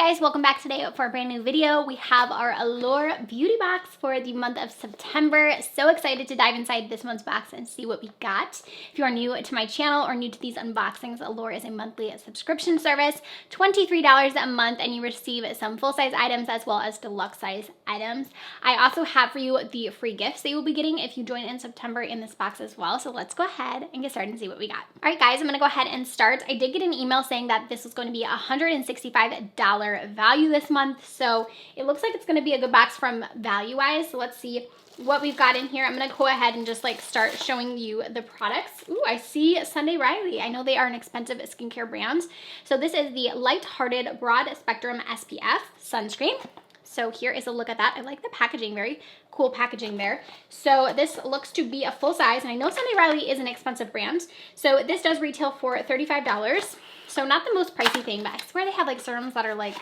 guys, welcome back today for a brand new video. We have our Allure Beauty Box for the month of September. So excited to dive inside this month's box and see what we got. If you are new to my channel or new to these unboxings, Allure is a monthly subscription service, $23 a month, and you receive some full-size items as well as deluxe size items. I also have for you the free gifts that you will be getting if you join in September in this box as well. So let's go ahead and get started and see what we got. All right, guys, I'm gonna go ahead and start. I did get an email saying that this was going to be $165 value this month, so it looks like it's going to be a good box from value-wise. So let's see what we've got in here. I'm going to go ahead and just like start showing you the products. Ooh, I see Sunday Riley. I know they are an expensive skincare brand. So this is the Light-Hearted Broad Spectrum SPF sunscreen. So here is a look at that. I like the packaging, very cool packaging there. So this looks to be a full size, and I know Sunday Riley is an expensive brand. So this does retail for $35. So not the most pricey thing, but I swear they have like serums that are like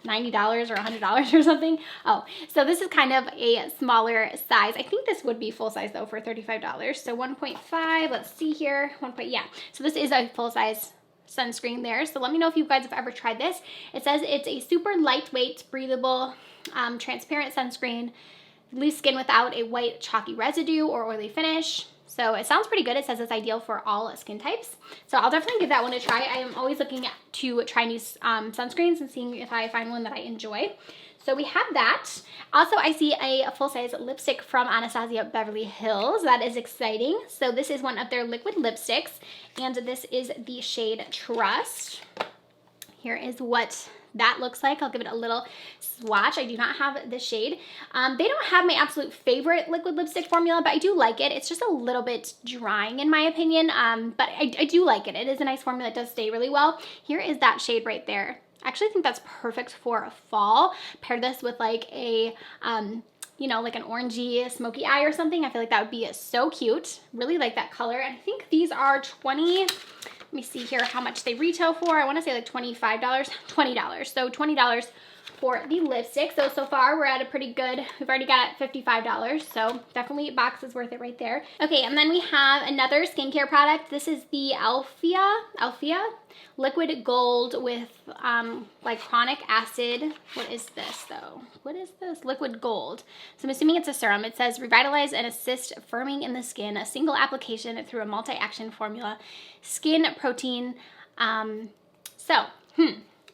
$90 or $100 or something. Oh, so this is kind of a smaller size. I think this would be full size though for $35. So 1.5, let's see here. Yeah. So this is a full size sunscreen there. So let me know if you guys have ever tried this. It says it's a super lightweight, breathable, transparent sunscreen. Leaves skin without a white chalky residue or oily finish. So it sounds pretty good. It says it's ideal for all skin types. So I'll definitely give that one a try. I am always looking to try new sunscreens and seeing if I find one that I enjoy. So we have that. Also, I see a full-size lipstick from Anastasia Beverly Hills. That is exciting. So this is one of their liquid lipsticks, and this is the shade Trust. Here is what that looks like. I'll give it a little swatch. I do not have the shade. They don't have my absolute favorite liquid lipstick formula, but I do like it. It's just a little bit drying in my opinion, but I do like it. It is a nice formula. It does stay really well. Here is that shade right there. I actually think that's perfect for fall. Pair this with like a, you know, like an orangey smoky eye or something. I feel like that would be so cute. Really like that color. And I think these are let me see here how much they retail for. I want to say like $25, $20. So $20 for the lipstick. So far we're at a pretty good, we've already got it $55. So definitely box is worth it right there. Okay, and then we have another skincare product. This is the Alphia Liquid Gold with like chronic acid. What is this though? What is this? Liquid Gold. So I'm assuming it's a serum. It says revitalize and assist firming in the skin. A single application through a multi-action formula. Skin protein.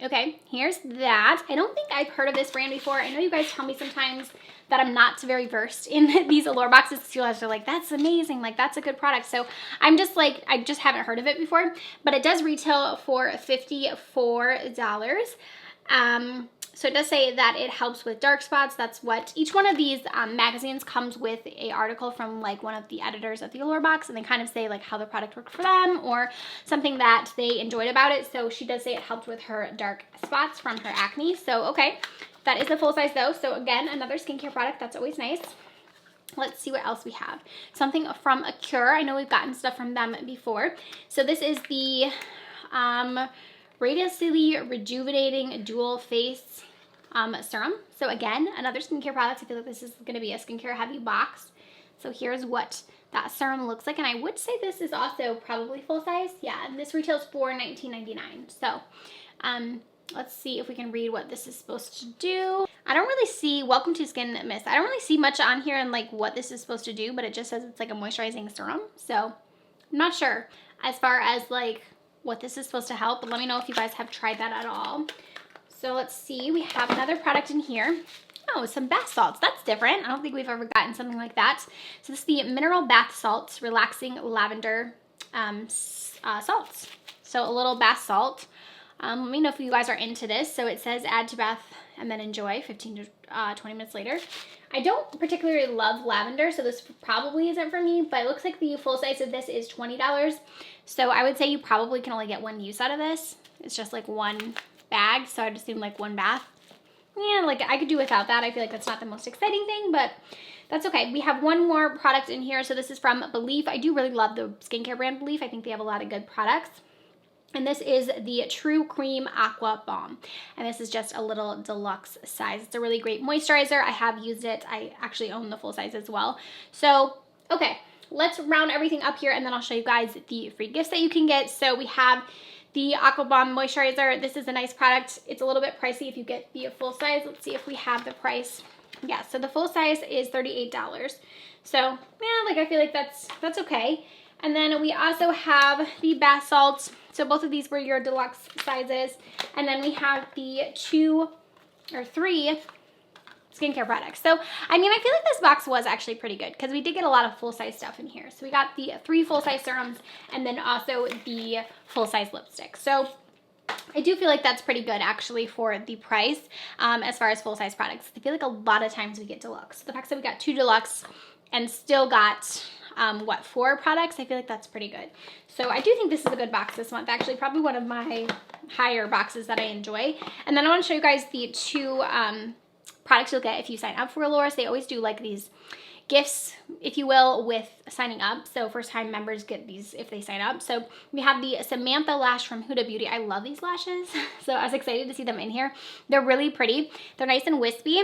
Okay, here's that. I don't think I've heard of this brand before. I know you guys tell me sometimes that I'm not very versed in these Allure boxes. You guys are like, that's amazing, like that's a good product. So I'm just like, I just haven't heard of it before, but it does retail for $54. So it does say that it helps with dark spots. That's what each one of these magazines comes with a article from like one of the editors of the Allure box, and they kind of say like how the product worked for them or something that they enjoyed about it. So she does say it helped with her dark spots from her acne. So okay, that is a full size though. So again, another skincare product. That's always nice. Let's see what else we have. Something from Aqua. I know we've gotten stuff from them before. So this is the Radiantly Rejuvenating Dual Face Serum. So again, another skincare product. I feel like this is going to be a skincare heavy box. So here's what that serum looks like. And I would say this is also probably full size. Yeah, and this retails for $19.99. So let's see if we can read what this is supposed to do. I don't really see, welcome to Skin Mist. I don't really see much on here and like what this is supposed to do, but it just says it's like a moisturizing serum. So I'm not sure as far as like what this is supposed to help, but let me know if you guys have tried that at all. So let's see, we have another product in here. Oh, some bath salts. That's different. I don't think we've ever gotten something like that. So this is the Mineral Bath Salts Relaxing Lavender Salts. So a little bath salt. Let me know if you guys are into this. So it says add to bath and then enjoy 15 to 20 minutes later. I don't particularly love lavender, so this probably isn't for me, but it looks like the full size of this is $20. So I would say you probably can only get one use out of this. It's just like one bag, so I'd assume like one bath. Yeah, like I could do without that. I feel like that's not the most exciting thing, but that's okay. We have one more product in here. So this is from Belief. I do really love the skincare brand Belief. I think they have a lot of good products. And this is the True Cream Aqua Balm. And this is just a little deluxe size. It's a really great moisturizer. I have used it. I actually own the full size as well. So, okay, let's round everything up here and then I'll show you guys the free gifts that you can get. So we have the Aqua Balm Moisturizer. This is a nice product. It's a little bit pricey if you get the full size. Let's see if we have the price. Yeah, so the full size is $38. So, yeah, like I feel like that's okay. And then we also have the bath salts. So both of these were your deluxe sizes. And then we have the 2 or 3 skincare products. So, I mean, I feel like this box was actually pretty good because we did get a lot of full-size stuff in here. So we got the 3 full-size serums and then also the full-size lipstick. So I do feel like that's pretty good actually for the price as far as full-size products. I feel like a lot of times we get deluxe. So the fact that we got 2 deluxe and still got 4 products, I feel like that's pretty good. So I do think this is a good box this month. Actually, probably one of my higher boxes that I enjoy. And then I want to show you guys the 2 products you'll get if you sign up for Allure. They always do like these gifts, if you will, with signing up. So first time members get these if they sign up. So we have the Samantha Lash from Huda Beauty. I love these lashes. So I was excited to see them in here. They're really pretty. They're nice and wispy.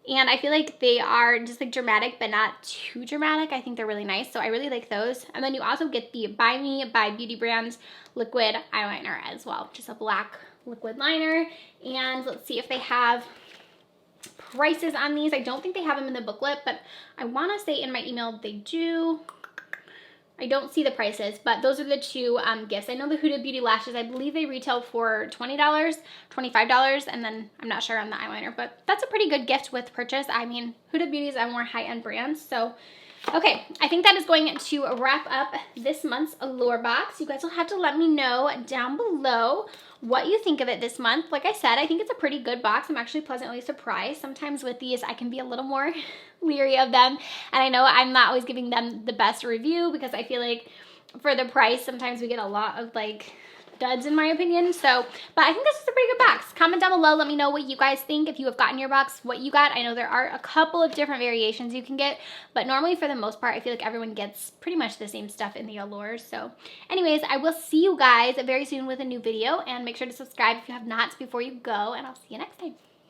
And I feel like they are just like dramatic, but not too dramatic. I think they're really nice. So I really like those. And then you also get the By Me by Beauty Brands liquid eyeliner as well. Just a black liquid liner. And let's see if they have prices on these. I don't think they have them in the booklet, but I want to say in my email they do. I don't see the prices, but those are the 2 gifts. I know the Huda Beauty lashes, I believe they retail for $20, $25, and then I'm not sure on the eyeliner, but that's a pretty good gift with purchase. I mean, Huda Beauty is a more high-end brand, so okay, I think that is going to wrap up this month's Allure box. You guys will have to let me know down below what you think of it this month. Like I said, I think it's a pretty good box. I'm actually pleasantly surprised. Sometimes with these, I can be a little more leery of them. And I know I'm not always giving them the best review because I feel like for the price, sometimes we get a lot of like duds in my opinion. So, but I think this is a pretty good box. Comment down below, let me know what you guys think. If you have gotten your box, what you got. I know there are a couple of different variations you can get, but normally for the most part, I feel like everyone gets pretty much the same stuff in the Allure. So anyways, I will see you guys very soon with a new video, and make sure to subscribe if you have not before you go, and I'll see you next time.